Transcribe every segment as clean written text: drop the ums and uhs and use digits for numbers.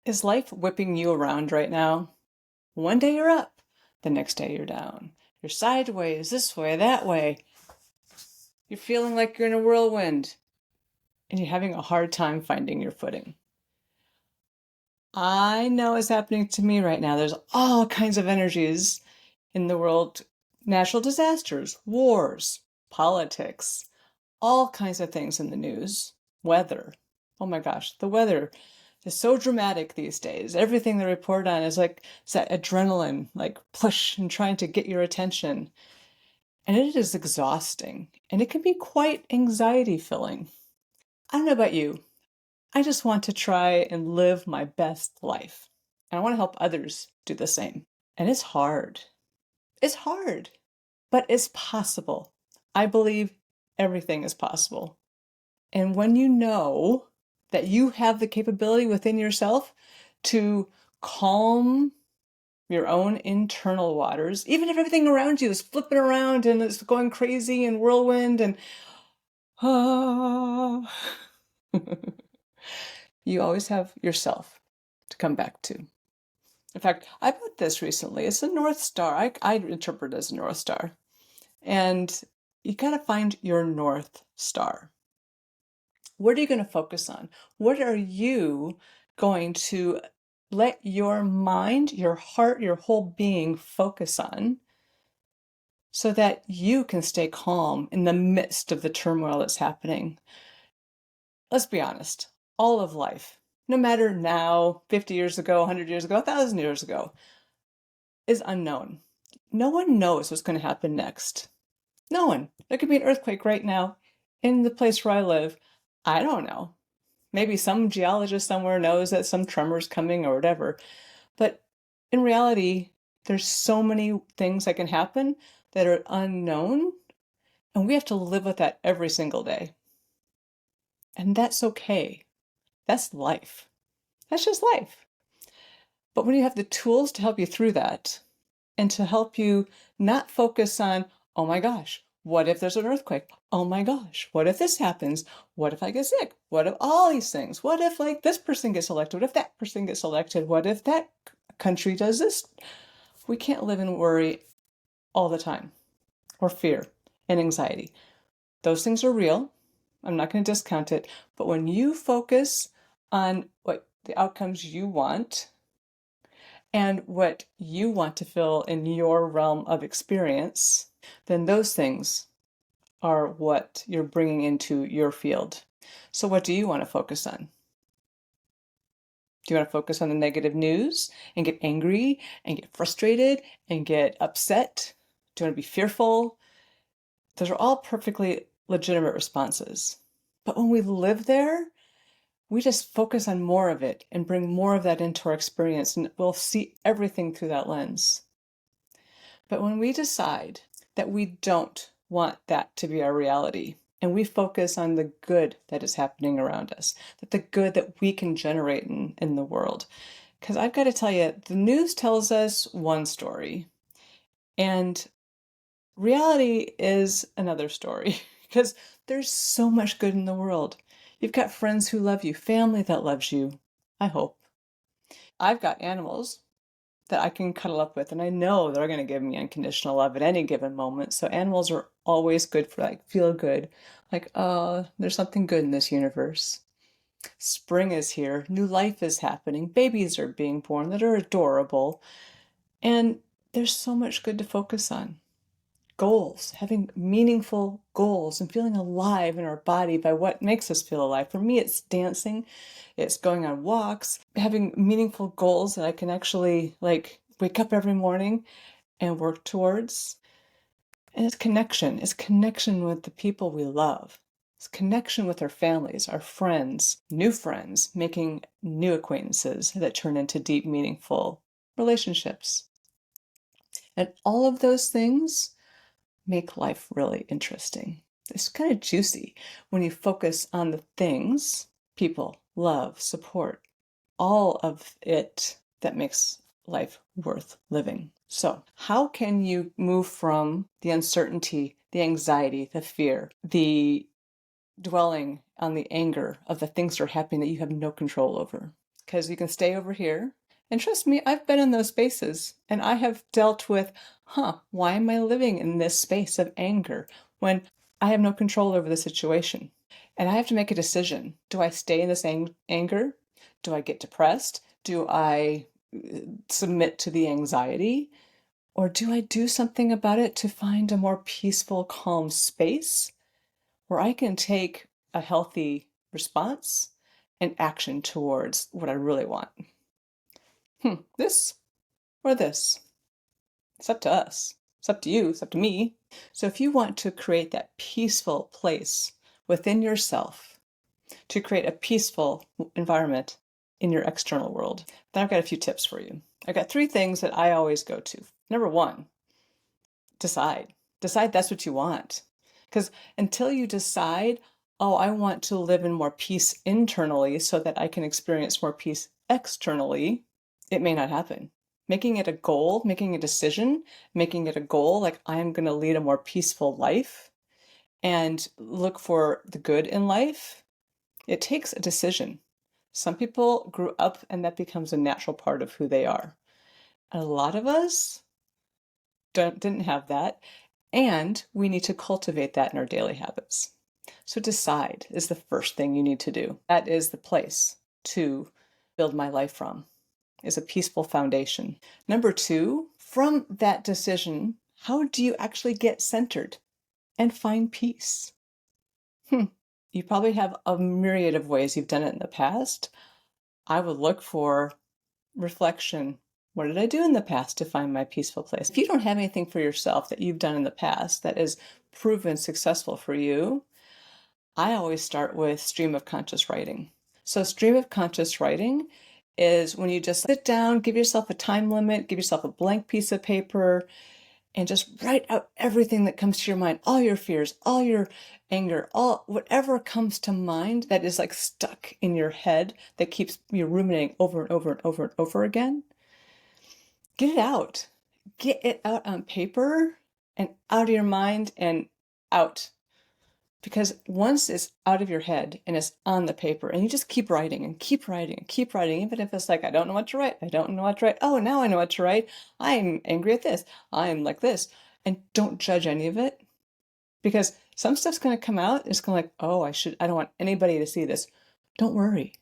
Is life whipping you around right now? One day you're up, the next day you're down. You're sideways, this way, that way. You're feeling like you're in a whirlwind and you're having a hard time finding your footing. I know it's happening to me right now. There's all kinds of energies in the world, natural disasters, wars, politics, all kinds of things in the news, weather. Oh my gosh, the weather is so dramatic these days. Everything they report on is like it's that adrenaline, like push and trying to get your attention. And it is exhausting and it can be quite anxiety filling. I don't know about you. I just want to try and live my best life. And I want to help others do the same. And it's hard. It's hard, but it's possible. I believe everything is possible. And when you know that you have the capability within yourself to calm your own internal waters, even if everything around you is flipping around and it's going crazy and whirlwind and ah, you always have yourself to come back to. In fact, I put this recently. It's a North Star. I interpret it as a North Star. And you got to find your North Star. What are you going to focus on? What are you going to let your mind, your heart, your whole being focus on so that you can stay calm in the midst of the turmoil that's happening? Let's be honest, all of life, no matter now, 50 years ago, 100 years ago, 1,000 years ago, is unknown. No one knows what's going to happen next. No one. There could be an earthquake right now in the place where I live. I don't know. Maybe some geologist somewhere knows that some tremor's coming or whatever. But in reality, there's so many things that can happen that are unknown, and we have to live with that every single day. And that's okay. That's life. That's just life. But when you have the tools to help you through that and to help you not focus on, oh my gosh, what if there's an earthquake? Oh my gosh, what if this happens? What if I get sick? What if all these things? What if like this person gets elected? What if that person gets elected? What if that country does this? We can't live in worry all the time, or fear and anxiety. Those things are real. I'm not going to discount it. But when you focus on what the outcomes you want and what you want to feel in your realm of experience, then those things are what you're bringing into your field. So, what do you want to focus on? Do you want to focus on the negative news and get angry and get frustrated and get upset? Do you want to be fearful? Those are all perfectly legitimate responses. But when we live there, we just focus on more of it and bring more of that into our experience, and we'll see everything through that lens. But when we decide that we don't want that to be our reality, and we focus on the good that is happening around us, that the good that we can generate in the world. Because I've got to tell you, the news tells us one story, and reality is another story. Because there's so much good in the world. You've got friends who love you, family that loves you, I hope. I've got animals that I can cuddle up with, and I know they're going to give me unconditional love at any given moment. So animals are always good for like feel good. Like, oh, there's something good in this universe. Spring is here, new life is happening, babies are being born that are adorable, and there's so much good to focus on. Goals, having meaningful goals and feeling alive in our body by what makes us feel alive. For me, it's dancing, it's going on walks, having meaningful goals that I can actually like wake up every morning and work towards. And it's connection with the people we love. It's connection with our families, our friends, new friends, making new acquaintances that turn into deep, meaningful relationships. And all of those things make life really interesting. It's kind of juicy when you focus on the things, people, love, support, all of it that makes life worth living. So, how can you move from the uncertainty, the anxiety, the fear, the dwelling on the anger of the things that are happening that you have no control over? because you can stay over here. And trust me, I've been in those spaces and I have dealt with, why am I living in this space of anger when I have no control over the situation? And I have to make a decision. Do I stay in this anger? Do I get depressed? Do I submit to the anxiety? Or do I do something about it to find a more peaceful, calm space where I can take a healthy response and action towards what I really want? This or this? It's up to us. It's up to you. It's up to me. So if you want to create that peaceful place within yourself, to create a peaceful environment in your external world, then I've got a few tips for you. I've got 3 things that I always go to. Number 1, decide. Decide that's what you want. Because until you decide, oh, I want to live in more peace internally so that I can experience more peace externally, it may not happen. Making it a goal, making a decision, making it a goal, like I'm going to lead a more peaceful life and look for the good in life, it takes a decision. Some people grew up and that becomes a natural part of who they are. A lot of us didn't have that, and we need to cultivate that in our daily habits. So decide is the first thing you need to do. That is the place to build my life from, is a peaceful foundation. Number 2, from that decision, how do you actually get centered and find peace? You probably have a myriad of ways you've done it in the past. I would look for reflection. What did I do in the past to find my peaceful place? If you don't have anything for yourself that you've done in the past that is proven successful for you, I always start with stream of conscious writing. So stream of conscious writing is when you just sit down, give yourself a time limit, give yourself a blank piece of paper, and just write out everything that comes to your mind, all your fears, all your anger, all whatever comes to mind that is like stuck in your head that keeps you ruminating over and over and over and over again. Get it out. Get it out on paper and out of your mind and out. Because once it's out of your head and it's on the paper and you just keep writing and keep writing and keep writing, even if it's like, I don't know what to write. I don't know what to write. Oh, now I know what to write. I'm angry at this. I'm like this. And don't judge any of it, because some stuff's going to come out. It's going to like, oh, I don't want anybody to see this. Don't worry.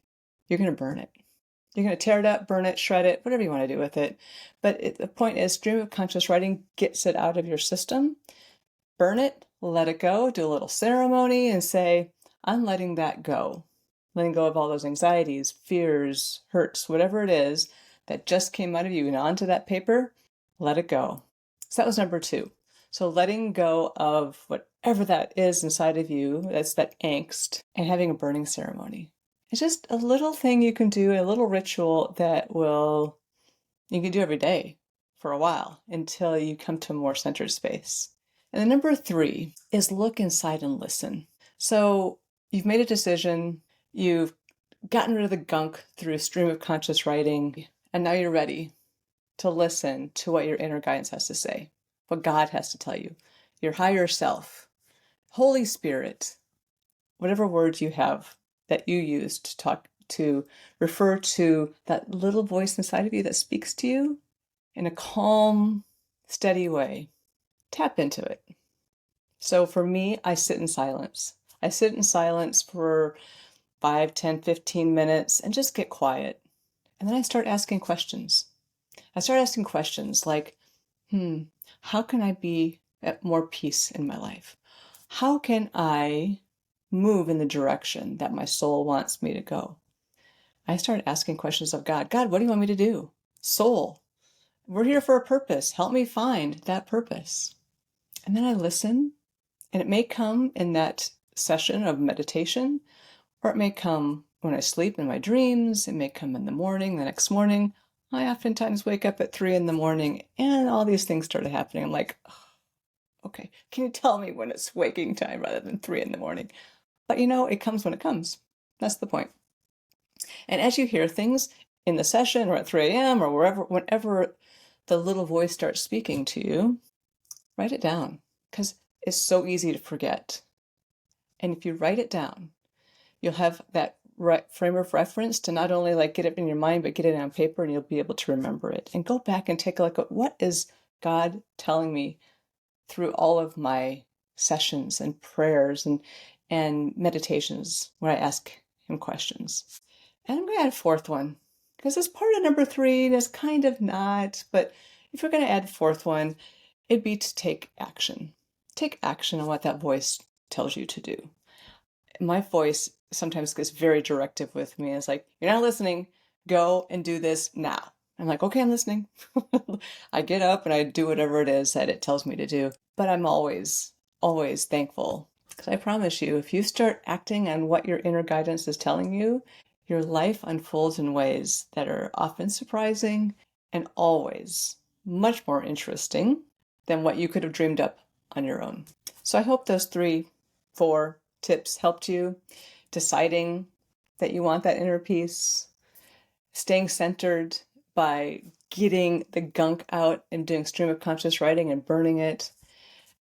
You're going to burn it. You're going to tear it up, burn it, shred it, whatever you want to do with it. But the point is, stream of conscious writing gets it out of your system. Burn it, let it go, do a little ceremony and say, I'm letting that go. Letting go of all those anxieties, fears, hurts, whatever it is that just came out of you and onto that paper, let it go. So that was number 2. So letting go of whatever that is inside of you, that's that angst, and having a burning ceremony. It's just a little thing you can do, a little ritual that you can do every day for a while until you come to a more centered space. And then number 3 is look inside and listen. So you've made a decision, you've gotten rid of the gunk through a stream of conscious writing, and now you're ready to listen to what your inner guidance has to say, what God has to tell you, your higher self, Holy Spirit, whatever words you have that you use to refer to that little voice inside of you that speaks to you in a calm, steady way. Tap into it. So for me, I sit in silence. I sit in silence for 5, 10, 15 minutes and just get quiet. And then I start asking questions. I start asking questions like, how can I be at more peace in my life? How can I move in the direction that my soul wants me to go? I start asking questions of God. God, what do you want me to do? Soul, we're here for a purpose. Help me find that purpose. And then I listen, and it may come in that session of meditation, or it may come when I sleep in my dreams. It may come in the morning, the next morning. I oftentimes wake up at 3 a.m, and all these things started happening. I'm like, oh, okay, can you tell me when it's waking time rather than 3 a.m? But it comes when it comes. That's the point. And as you hear things in the session or at 3 a.m. or whenever the little voice starts speaking to you, write it down, because it's so easy to forget. And if you write it down, you'll have that frame of reference to not only like get it in your mind, but get it on paper and you'll be able to remember it. And go back and take a look at what is God telling me through all of my sessions and prayers and meditations when I ask him questions. And I'm going to add a fourth one because it's part of number 3 and it's kind of not, but if you're going to add a fourth one, it'd be to take action. Take action on what that voice tells you to do. My voice sometimes gets very directive with me. It's like, you're not listening. Go and do this now. I'm like, okay, I'm listening. I get up and I do whatever it is that it tells me to do. But I'm always, always thankful because I promise you, if you start acting on what your inner guidance is telling you, your life unfolds in ways that are often surprising and always much more interesting than what you could have dreamed up on your own. So I hope those 3, 4 tips helped you deciding that you want that inner peace, staying centered by getting the gunk out and doing stream of conscious writing and burning it,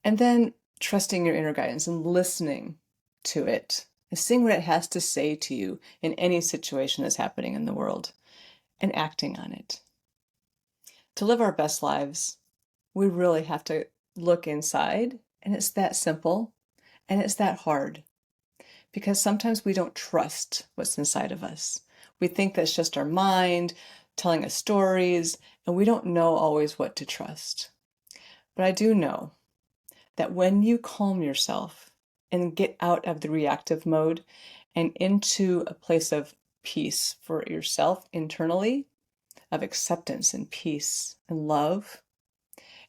and then trusting your inner guidance and listening to it and seeing what it has to say to you in any situation that's happening in the world and acting on it. To live our best lives, we really have to look inside, and it's that simple and it's that hard. Because sometimes we don't trust what's inside of us. We think that's just our mind telling us stories, and we don't know always what to trust. But I do know that when you calm yourself and get out of the reactive mode and into a place of peace for yourself internally, of acceptance and peace and love,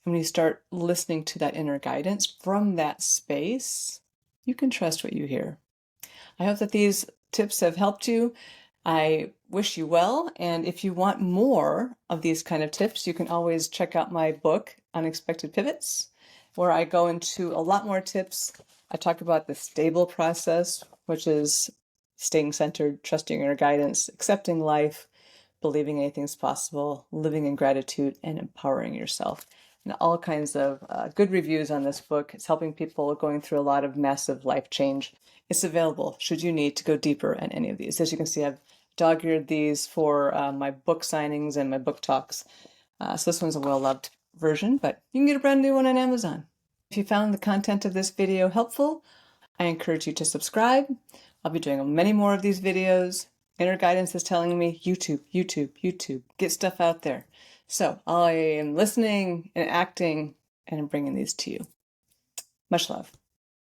and when you start listening to that inner guidance from that space, you can trust what you hear. I hope that these tips have helped you. I wish you well. And if you want more of these kind of tips, you can always check out my book, Unexpected Pivots, where I go into a lot more tips. I talk about the stable process, which is staying centered, trusting your guidance, accepting life, believing anything's possible, living in gratitude, and empowering yourself. And all kinds of good reviews on this book. It's helping people going through a lot of massive life change. It's available should you need to go deeper in any of these. As you can see, I've dog-eared these for my book signings and my book talks. So this one's a well-loved version, but you can get a brand new one on Amazon. If you found the content of this video helpful, I encourage you to subscribe. I'll be doing many more of these videos. Inner guidance is telling me YouTube, YouTube, YouTube. Get stuff out there. So I am listening and acting and I'm bringing these to you. Much love.